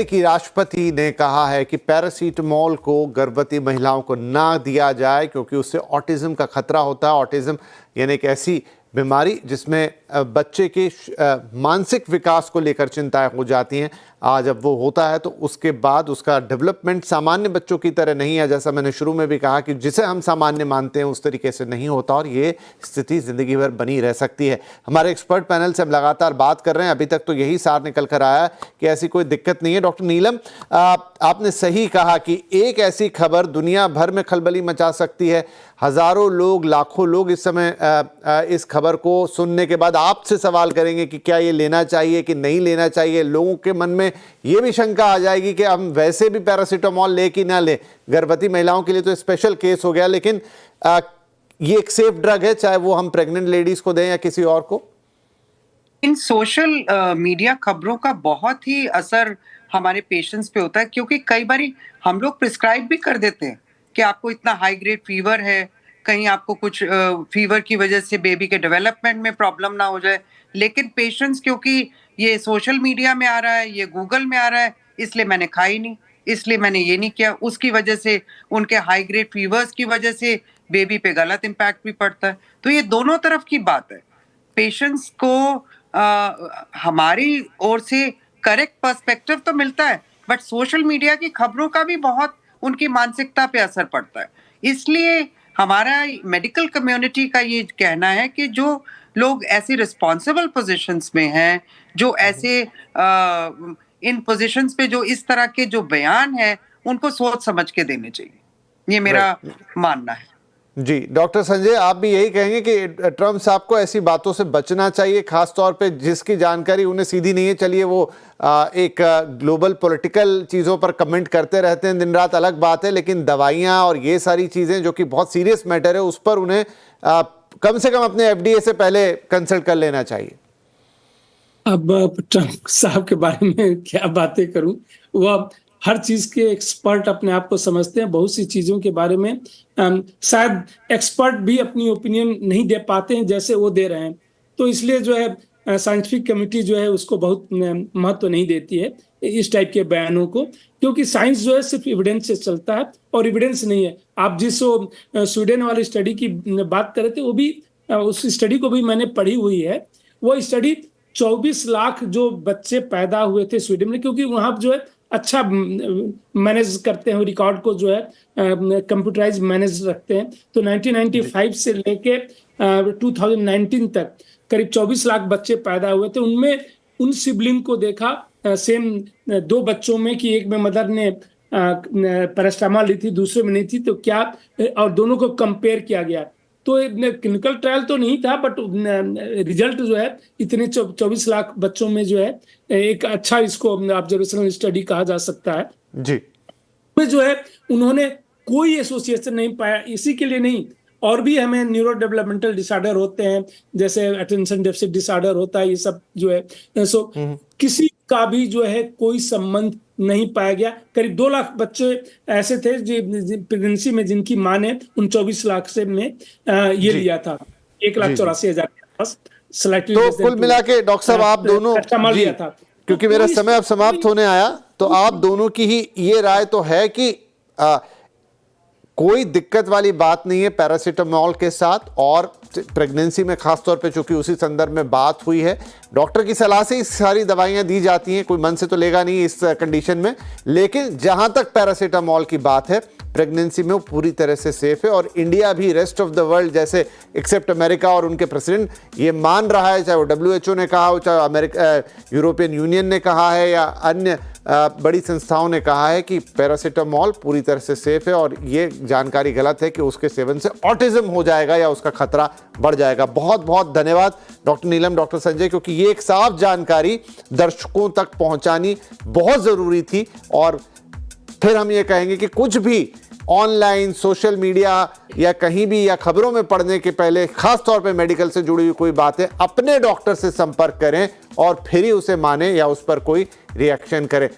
कि राष्ट्रपति ने कहा है कि पैरासीटामोल को गर्भवती महिलाओं को ना दिया जाए क्योंकि उससे ऑटिज्म का खतरा होता है। ऑटिज्म यानी एक ऐसी बीमारी जिसमें बच्चे के मानसिक विकास को लेकर चिंताएं हो जाती हैं। जब वो होता है तो उसके बाद उसका डेवलपमेंट सामान्य बच्चों की तरह नहीं है। जैसा मैंने शुरू में भी कहा कि जिसे हम सामान्य मानते हैं उस तरीके से नहीं होता और ये स्थिति ज़िंदगी भर बनी रह सकती है। हमारे एक्सपर्ट पैनल से हम लगातार बात कर रहे हैं, अभी तक तो यही सार निकल कर आया कि ऐसी कोई दिक्कत नहीं है। डॉक्टर नीलम, आपने सही कहा कि एक ऐसी खबर दुनिया भर में खलबली मचा सकती है। हज़ारों लोग, लाखों लोग इस समय इस खबर को सुनने के बाद आपसे सवाल करेंगे कि क्या ये लेना चाहिए कि नहीं लेना चाहिए। लोगों के मन में ये भी शंका आ जाएगी कि हम वैसे भी पैरासीटामोल ले कि ना ले। गर्भवती महिलाओं के लिए तो स्पेशल केस हो गया, लेकिन ये एक सेफ ड्रग है, चाहे वो हम प्रेग्नेंट लेडीज को दें या किसी और को। इन सोशल मीडिया खबरों का बहुत ही असर हमारे पेशेंट्स पे होता है, क्योंकि कई बार हम लोग प्रिस्क्राइब भी कर देते हैं कि आपको इतना हाई ग्रेड फीवर है, कहीं आपको कुछ फीवर की वजह से बेबी के डेवलपमेंट में प्रॉब्लम ना हो जाए। लेकिन पेशेंट्स, क्योंकि ये सोशल मीडिया में आ रहा है, ये गूगल में आ रहा है, इसलिए मैंने खाई नहीं, इसलिए मैंने ये नहीं किया, उसकी वजह से उनके हाई ग्रेड फीवर्स की वजह से बेबी पे गलत इम्पैक्ट भी पड़ता है। तो ये दोनों तरफ की बात है। पेशेंट्स को हमारी ओर से करेक्ट पर्सपेक्टिव तो मिलता है, बट सोशल मीडिया की खबरों का भी बहुत उनकी मानसिकता पे असर पड़ता है। इसलिए हमारा मेडिकल कम्युनिटी का ये कहना है कि जो लोग ऐसी रिस्पॉन्सिबल पोजीशंस में हैं, जो ऐसे इन पोजीशंस पे जो इस तरह के जो बयान है, उनको सोच समझ के देने चाहिए। ये मेरा मानना है। जी, डॉक्टर संजय, आप भी यही कहेंगे कि ट्रम्प साहब को ऐसी बातों से बचना चाहिए, खास तौर पे जिसकी जानकारी उन्हें सीधी नहीं है। चलिए, वो एक ग्लोबल पॉलिटिकल चीज़ों पर कमेंट करते रहते हैं दिन रात, अलग बात है, लेकिन दवाइयाँ और ये सारी चीज़ें जो कि बहुत सीरियस मैटर है, उस पर उन्हें कम से कम अपने एफडीए से पहले कंसल्ट कर लेना चाहिए। अब ट्रम्प साहब के बारे में क्या बातें करूं, वह हर चीज के एक्सपर्ट अपने आप को समझते हैं। बहुत सी चीजों के बारे में शायद एक्सपर्ट भी अपनी ओपिनियन नहीं दे पाते हैं जैसे वो दे रहे हैं। तो इसलिए जो है साइंटिफिक कमेटी जो है उसको बहुत महत्व नहीं देती है इस टाइप के बयानों को, क्योंकि साइंस जो है सिर्फ एविडेंस से चलता है और एविडेंस नहीं है। आप जिस स्वीडन वाली स्टडी की बात कर रहे थे, वो भी उस स्टडी को भी मैंने पढ़ी हुई है। वो स्टडी 24 लाख जो बच्चे पैदा हुए थे स्वीडन में, क्योंकि वहां जो है अच्छा मैनेज करते हैं रिकॉर्ड को, जो है कंप्यूटराइज मैनेज रखते हैं। तो 1995 से लेके 2019 तक करीब 24 लाख बच्चे पैदा हुए थे। उनमें उन सिबलिंग को देखा सेम 2 बच्चों में कि एक में मदर ने पैरास्टामोल ली थी, दूसरे में नहीं थी, तो क्या, और दोनों को कंपेयर किया गया। तो क्लिनिकल ट्रायल तो नहीं था, बट रिजल्ट जो है इतने 24 लाख बच्चों में जो है एक अच्छा, इसको ऑब्जर्वेशनल स्टडी कहा जा सकता है जी। जो है उन्होंने कोई एसोसिएशन नहीं पाया। इसी के लिए नहीं, और भी हमें न्यूरो डेवलपमेंटल डिसऑर्डर होते हैं, जैसे अटेंशन डेफिसिट डिसऑर्डर होता है, ये सब जो है। सो किसी का भी जो है कोई संबंध नहीं पाया गया। करीब 2 लाख बच्चे ऐसे थे जो प्रेगनेंसी में जिनकी मां ने उन 24 लाख से में ये लिया था, 1,84,000 के पास। तो कुल मिला के डॉक्टर साहब, आप दोनों लिया था, क्योंकि मेरा समय अब समाप्त होने आया, तो आप दोनों की ही ये राय तो है कि कोई दिक्कत वाली बात नहीं है पैरासीटामोल के साथ, और प्रेगनेंसी में खासतौर पे चूंकि उसी संदर्भ में बात हुई है, डॉक्टर की सलाह से इस सारी दवाइयां दी जाती हैं, कोई मन से तो लेगा नहीं इस कंडीशन में। लेकिन जहां तक पैरासीटामोल की बात है, प्रेगनेंसी में वो पूरी तरह से सेफ है, और इंडिया भी रेस्ट ऑफ द वर्ल्ड जैसे एक्सेप्ट अमेरिका और उनके प्रेसिडेंट ये मान रहा है, चाहे वो WHO ने कहा हो, चाहे अमेरिका यूरोपियन यूनियन ने कहा है या अन्य बड़ी संस्थाओं ने कहा है कि पैरासीटामोल पूरी तरह से सेफ है, और ये जानकारी गलत है कि उसके सेवन से ऑटिज्म हो जाएगा या उसका खतरा बढ़ जाएगा। बहुत बहुत धन्यवाद डॉक्टर नीलम, डॉक्टर संजय, क्योंकि ये एक साफ जानकारी दर्शकों तक पहुंचानी बहुत ज़रूरी थी। और फिर हम ये कहेंगे कि कुछ भी ऑनलाइन, सोशल मीडिया या कहीं भी या खबरों में पढ़ने के पहले, खास तौर पे मेडिकल से जुड़ी हुई कोई बातें, अपने डॉक्टर से संपर्क करें और फिर ही उसे माने या उस पर कोई रिएक्शन करें।